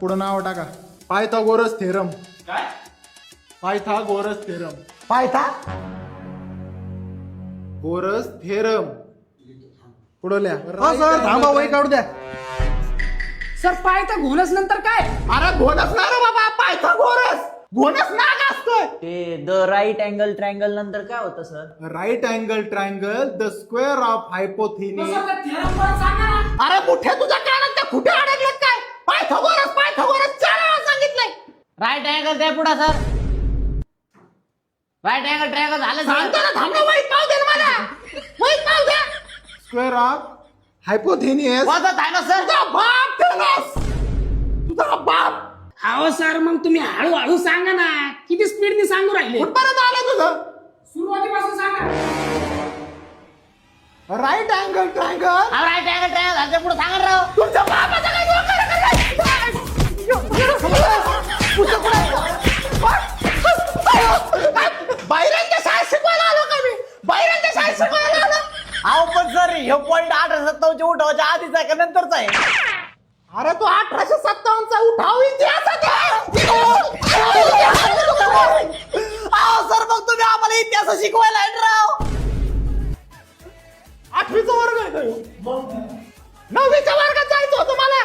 पुढं नाव टाका. Pythagoras theorem. काय? Pythagoras theorem. Pythagoras theorem. पुढं लिहा. हा सर थांबा वही काढू द्या. सर पायथा घोणस नंतर काय? अरे घोणस ना रे बाबा, पायथागोरस. घोणस नाग असतोय. ते द राईट अँगल ट्रायंगल नंतर काय होतं sir? Right angle triangle the square of hypotenuse. Sir theorem परत सांगा ना. अरे मुठ्या तुझ्या कानात त्या कुठे अडकलेत काय? पायथागोरस पायथागोरस 4 वेळा सांगितलंय. राईट अँगल द्या पुढे सर. राईट अँगल ट्रायंगल झालं सांगतो ना, थांब ना, वाईट पाव दे ना मला. वाईट पाव दे. Square of हायपोथिनिस. वाजत आहे ना सर. तुझा बाप टेलस. तुझा बाप. अहो सर मग तुम्ही हळूहळू सांगा ना. किती स्पीडने सांगू राहिले? कुठपर्यंत आलं तुझं? सुरुवातीपासून सांगा. Right angle triangle. Right angle triangle झालं पुढे सांगा राव. तुमच्या बापाचं काय डोकं रे? बाहेरांच्या शाळेत शिकवायला आलो का मी? बाहेरांच्या शाळेत शिकवायला आलो. अहो पण सर हे पॉईंट 1857 उठावाच्या आधीचा आहे का नंतरचा आहे? अरे तो 1857 चा उठाव इतिहासात आहे. अहो सर मग तुम्ही आम्हाला इतिहास शिकवायला आहे राव. 8वीचा वर्ग आहे तो. 9वीच्या वर्गात जायचं होतं मला.